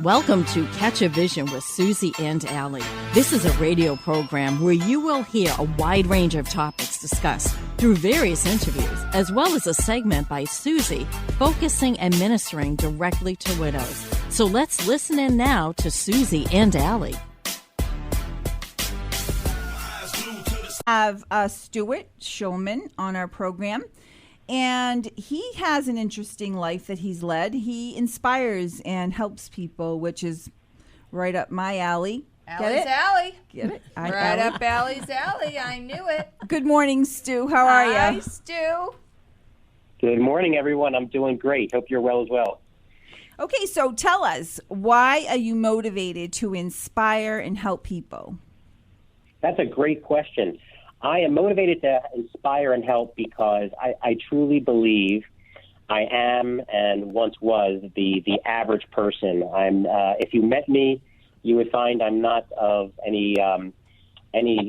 Welcome to CatchAVison with Susie and Allie. This is a radio program where you will hear a wide range of topics discussed through various interviews, as well as a segment by Susie focusing and ministering directly to widows. So let's listen in now to Susie and Allie. Have Stu Schulman on our program, and he has an interesting life that he's led. He inspires and helps people, which is right up my alley. Allie's alley. Get it? Right up Allie's alley. I knew it. Good morning, Stu. How are you? Hi, Stu. Good morning, everyone. I'm doing great. Hope you're well as well. Okay, so tell us, why are you motivated to inspire and help people? That's a great question. I am motivated to inspire and help because I truly believe I am and once was the average person. If you met me, you would find I'm not of any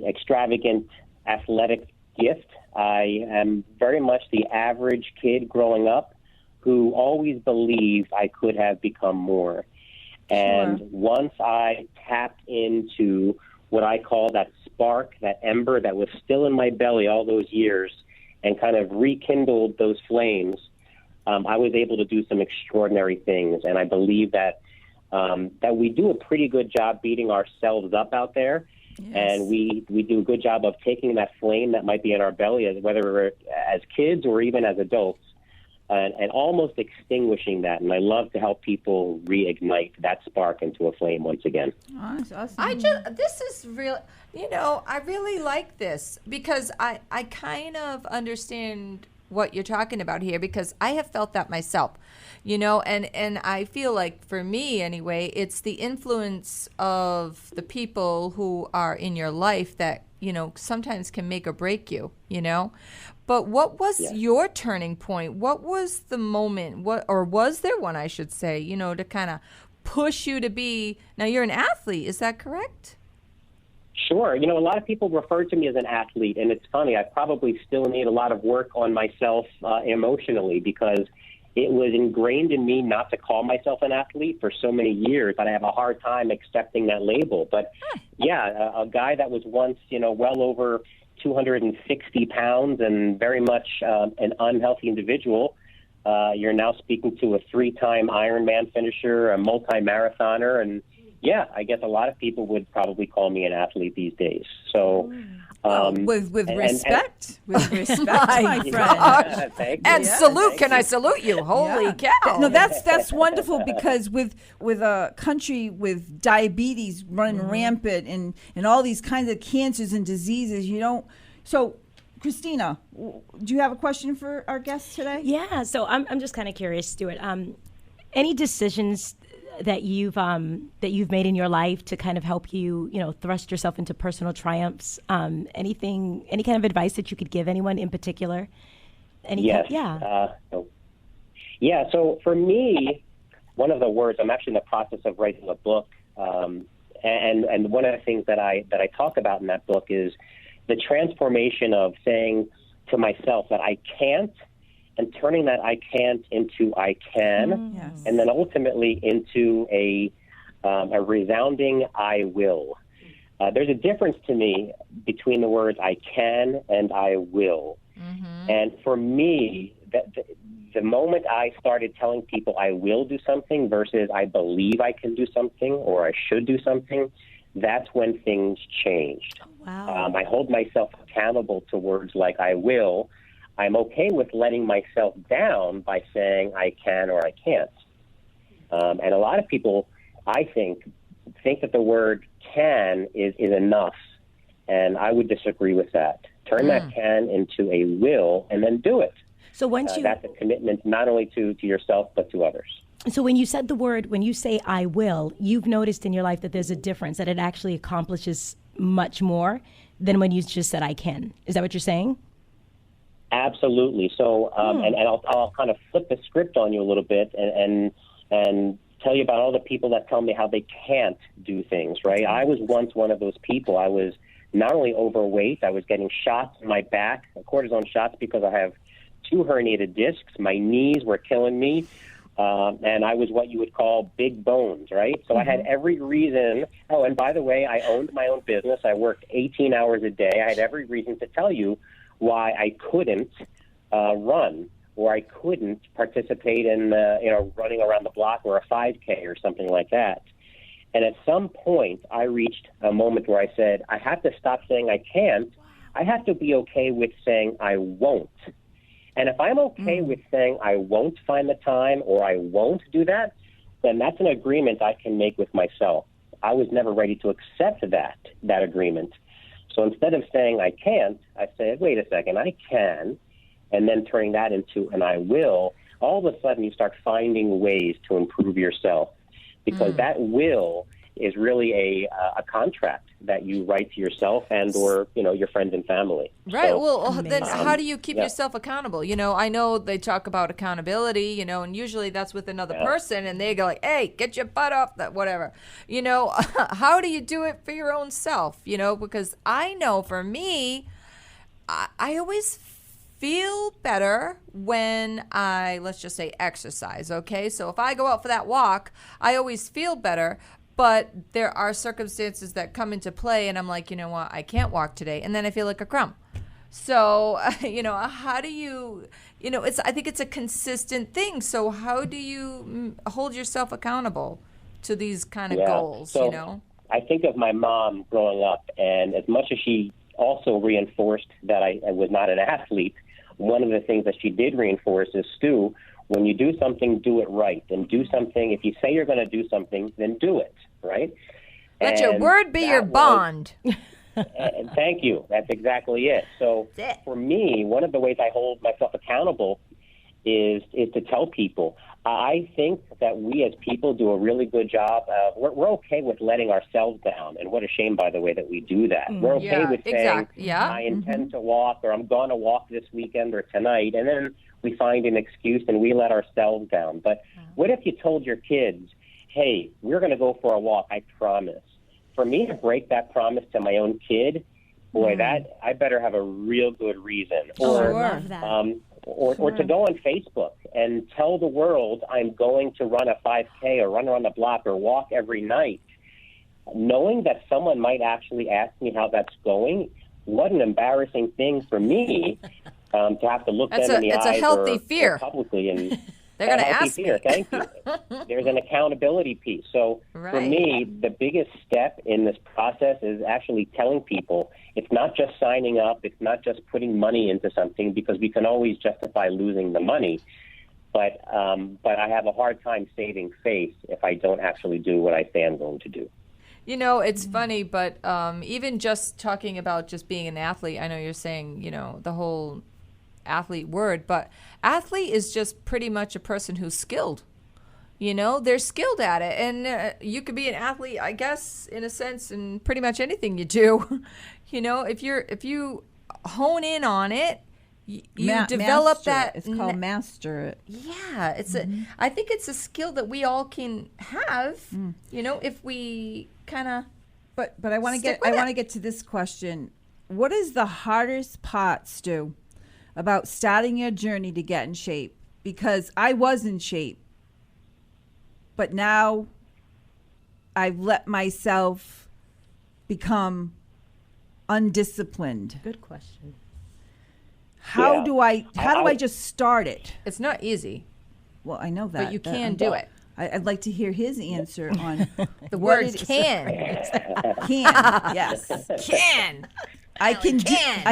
extravagant athletic gift. I am very much the average kid growing up who always believed I could have become more. And once I tapped into what I call that spark, that ember that was still in my belly all those years, and kind of rekindled those flames, I was able to do some extraordinary things. And I believe that we do a pretty good job beating ourselves up out there. Yes. And we do a good job of taking that flame that might be in our belly, whether we're as kids or even as adults, and almost extinguishing that. And I love to help people reignite that spark into a flame once again. Oh, that's awesome. This is real. I really like this because I kind of understand what you're talking about here, because I have felt that myself, and I feel like, for me anyway, it's the influence of the people who are in your life that, sometimes can make or break you, But what was your turning point? What was the moment, or was there one, I should say, to kind of push you to be, now you're an athlete, is that correct? Sure. A lot of people refer to me as an athlete, and it's funny, I probably still need a lot of work on myself emotionally, because it was ingrained in me not to call myself an athlete for so many years that I have a hard time accepting that label. But a guy that was once, well over 260 pounds and very much an unhealthy individual, you're now speaking to a 3-time Ironman finisher, a multi-marathoner, and I guess a lot of people would probably call me an athlete these days. So, with respect, with respect, my friend. And salute, can I salute you? Holy cow! No, that's wonderful, because with a country with diabetes running rampant and all these kinds of cancers and diseases, So, Christina, do you have a question for our guest today? Yeah. So I'm just kind of curious, Stuart. Any decisions that you've made in your life to kind of help you, thrust yourself into personal triumphs? Any kind of advice that you could give anyone in particular? So for me, one of the words, I'm actually in the process of writing a book, and one of the things that I talk about in that book is the transformation of saying to myself that I can't, and turning that I can't into I can, and then ultimately into a resounding I will. There's a difference to me between the words I can and I will. Mm-hmm. And for me, the moment I started telling people I will do something versus I believe I can do something or I should do something, that's when things changed. Oh, wow. I hold myself accountable to words like I will. I'm okay with letting myself down by saying I can or I can't. And a lot of people, I think that the word can is enough. And I would disagree with that. Turn that can into a will and then do it. So that's a commitment not only to yourself but to others. So when you said when you say I will, you've noticed in your life that there's a difference, that it actually accomplishes much more than when you just said I can. Is that what you're saying? Absolutely. So, and I'll kind of flip the script on you a little bit and tell you about all the people that tell me how they can't do things, right? I was once one of those people. I was not only overweight, I was getting shots in my back, cortisone shots, because I have 2 herniated discs. My knees were killing me. And I was what you would call big bones, right? So I had every reason. Oh, and by the way, I owned my own business. I worked 18 hours a day. I had every reason to tell you why I couldn't run, or I couldn't participate in, running around the block or a 5K or something like that. And at some point, I reached a moment where I said, I have to stop saying I can't. I have to be okay with saying I won't. And if I'm okay with saying I won't find the time or I won't do that, then that's an agreement I can make with myself. I was never ready to accept that agreement. So instead of saying I can't, I said, wait a second, I can, and then turning that into an I will. All of a sudden you start finding ways to improve yourself, because that will is really a contract that you write to yourself and or your friends and family. Right. So, well, then how do you keep yourself accountable? I know they talk about accountability, and usually that's with another person, and they go like, hey, get your butt off that whatever. How do you do it for your own self? Because I know for me, I always feel better when I, let's just say, exercise, okay? So if I go out for that walk, I always feel better. But there are circumstances that come into play, and I'm like, you know what, I can't walk today, and then I feel like a crumb. So, how do you, I think it's a consistent thing. So how do you hold yourself accountable to these kind of goals, So I think of my mom growing up, and as much as she also reinforced that I was not an athlete, one of the things that she did reinforce is, Stu, when you do something, do it right. And do something, if you say you're going to do something, then do it, right? Let your word be your bond. Thank you. That's exactly it. So for me, one of the ways I hold myself accountable is to tell people. I think that we as people do a really good job. We're okay with letting ourselves down. And what a shame, by the way, that we do that. We're okay with saying, I intend to walk, or I'm going to walk this weekend or tonight. And then we find an excuse and we let ourselves down. But what if you told your kids, hey, we're going to go for a walk, I promise. For me to break that promise to my own kid, boy, that I better have a real good reason. I love that. Or to go on Facebook and tell the world I'm going to run a 5K or run around the block or walk every night. Knowing that someone might actually ask me how that's going, what an embarrassing thing for me to have to look them in the eyes. It's a healthy fear. Or publicly. And they're going to ask fear. me. Thank you. There's an accountability piece. So for me, the biggest step in this process is actually telling people it's not just signing up. It's not just putting money into something, because we can always justify losing the money. But I have a hard time saving face if I don't actually do what I say I'm going to do. It's funny, but even just talking about just being an athlete, I know you're saying, the whole athlete word, but athlete is just pretty much a person who's skilled. They're skilled at it. And you could be an athlete, I guess, in a sense, in pretty much anything you do. If you hone in on it, you develop that. It's called master it. Yeah, I think it's a skill that we all can have. If we kind of. But I want to get to this question. What is the hardest part, Stu, about starting your journey to get in shape? Because I was in shape, but now I've let myself become undisciplined. Good question. How do I just start it? It's not easy. Well, I know that. But you can do it. I'd like to hear his answer on the word can. Can, yes. Can. I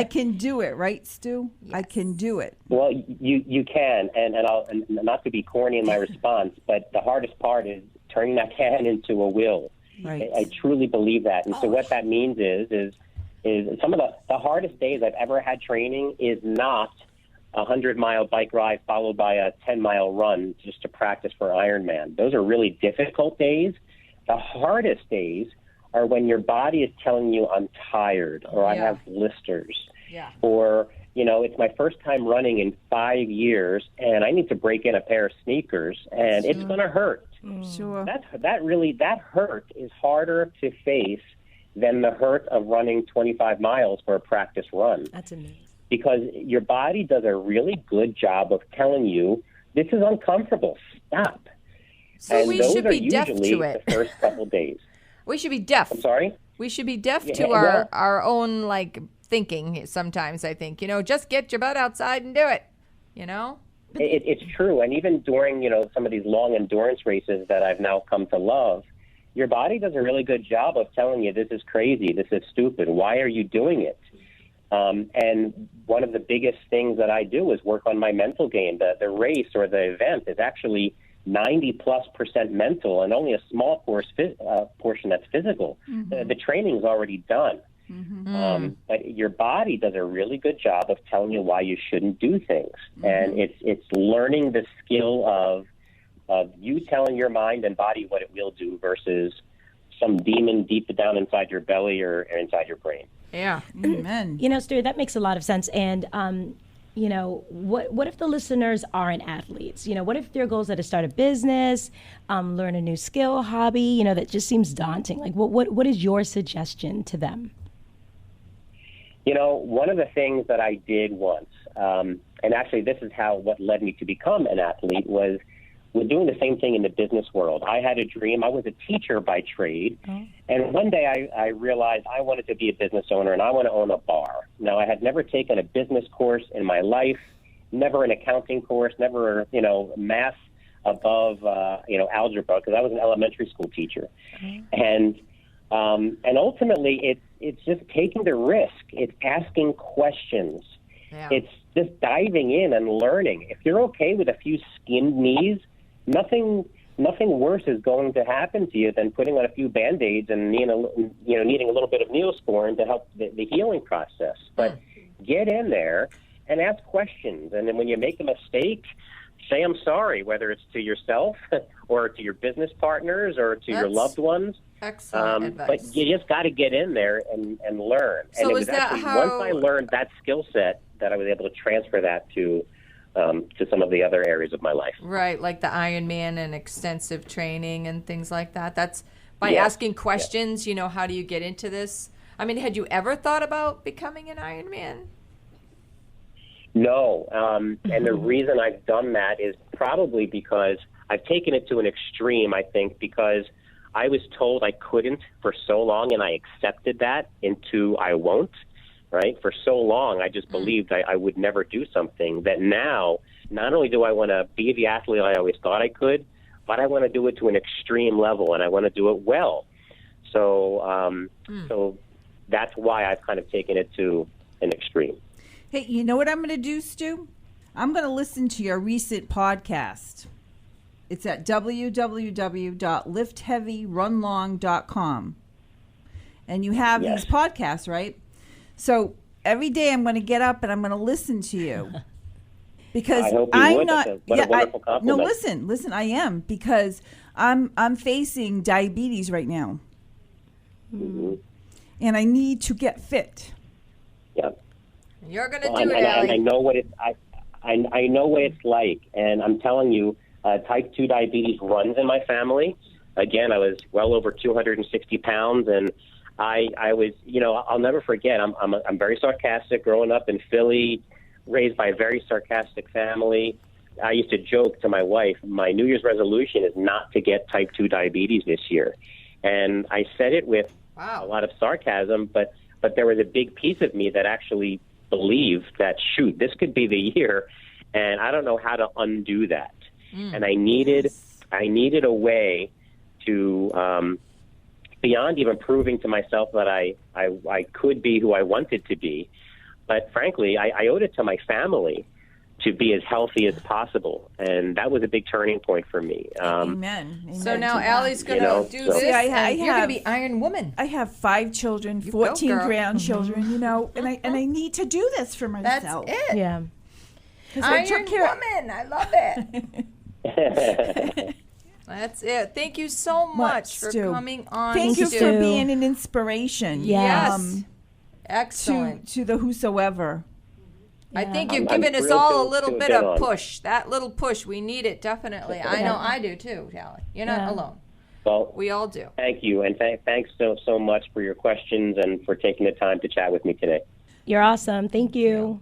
can do it, right, Stu? Yes. I can do it. Well, you can, and I'll, and not to be corny in my response, but the hardest part is turning that can into a will. Right. I truly believe that, and so what that means is some of the hardest days I've ever had training is not a 100-mile bike ride followed by a 10-mile run just to practice for Ironman. Those are really difficult days. The hardest days are when your body is telling you, I'm tired, or I have blisters, or, it's my first time running in 5 years, and I need to break in a pair of sneakers, and it's going to hurt. Sure. That hurt is harder to face than the hurt of running 25 miles for a practice run. That's amazing. Because your body does a really good job of telling you this is uncomfortable. Stop. So and we those should are be deaf usually to it. the first couple days. We should be deaf. I'm sorry? We should be deaf Yeah, to well- our own like thinking sometimes, I think. Just get your butt outside and do it, It's true. And even during, some of these long endurance races that I've now come to love, your body does a really good job of telling you this is crazy, this is stupid, why are you doing it? And one of the biggest things that I do is work on my mental game. The race or the event is actually 90+% mental and only a small portion that's physical. Mm-hmm. The training's already done. Mm-hmm. But your body does a really good job of telling you why you shouldn't do things. Mm-hmm. And it's learning the skill of you telling your mind and body what it will do versus some demon deep down inside your belly or inside your brain. Yeah. Amen. Stuart, that makes a lot of sense. And, what if the listeners aren't athletes? What if their goals are to start a business, learn a new skill, hobby, that just seems daunting? Like, what is your suggestion to them? One of the things that I did once, and actually this is what led me to become an athlete, was we're doing the same thing in the business world. I had a dream. I was a teacher by trade. And one day I realized I wanted to be a business owner and I want to own a bar. Now, I had never taken a business course in my life, never an accounting course, never, math above, algebra, because I was an elementary school teacher. And ultimately it's just taking the risk. It's asking questions. Yeah. It's just diving in and learning. If you're okay with a few skinned knees, nothing worse is going to happen to you than putting on a few Band-Aids and needing a little bit of Neosporin to help the healing process. But get in there and ask questions. And then when you make a mistake, say I'm sorry, whether it's to yourself or to your business partners or to your loved ones. Excellent advice. But you just got to get in there and learn. So and it was is that actually how... once I learned that skill set that I was able to transfer that to some of the other areas of my life. Right, like the Ironman and extensive training and things like that. That's by asking questions, how do you get into this? I mean, had you ever thought about becoming an Ironman? No, and the reason I've done that is probably because I've taken it to an extreme, I think, because I was told I couldn't for so long, and I accepted that into I won't. Right? For so long, I just believed I would never do something that now, not only do I want to be the athlete I always thought I could, but I want to do it to an extreme level, and I want to do it well. So that's why I've kind of taken it to an extreme. Hey, you know what I'm going to do, Stu? I'm going to listen to your recent podcast. It's at www.liftheavyrunlong.com. And you have these podcasts, right? So every day I'm going to get up and I'm going to listen to you. Because I hope you I'm would. not. What a wonderful compliment. No, listen. I am, because I'm facing diabetes right now, and I need to get fit. Yeah. You're going to do it, and Allie. I know what I know what it's like, and I'm telling you, type 2 diabetes runs in my family. Again, I was well over 260 pounds, and I was, I'll never forget. I'm very sarcastic. Growing up in Philly, raised by a very sarcastic family, I used to joke to my wife, my New Year's resolution is not to get type 2 diabetes this year, and I said it with a lot of sarcasm, but there was a big piece of me that actually believed that, shoot, this could be the year, and I don't know how to undo that. And I needed a way to. Beyond even proving to myself that I could be who I wanted to be. But frankly, I owed it to my family to be as healthy as possible. And that was a big turning point for me. Amen. So now Allie's going to do this, See, and you're going to be Iron Woman. I have 5 children, 14 go, girl. grandchildren, and I need to do this for myself. That's it. Yeah. Iron Woman. I love it. That's it. Thank you so much for Stu. coming on. Thank you Stu. for being an inspiration. Yes. Excellent. To the whosoever. I think I'm you've given us thrilled all a to little have bit been of on. push. That little push, we need it definitely. I know I do too, Allie. You're not alone. Well, We all do. thank you, and thanks so much for your questions and for taking the time to chat with me today. You're awesome. Thank you.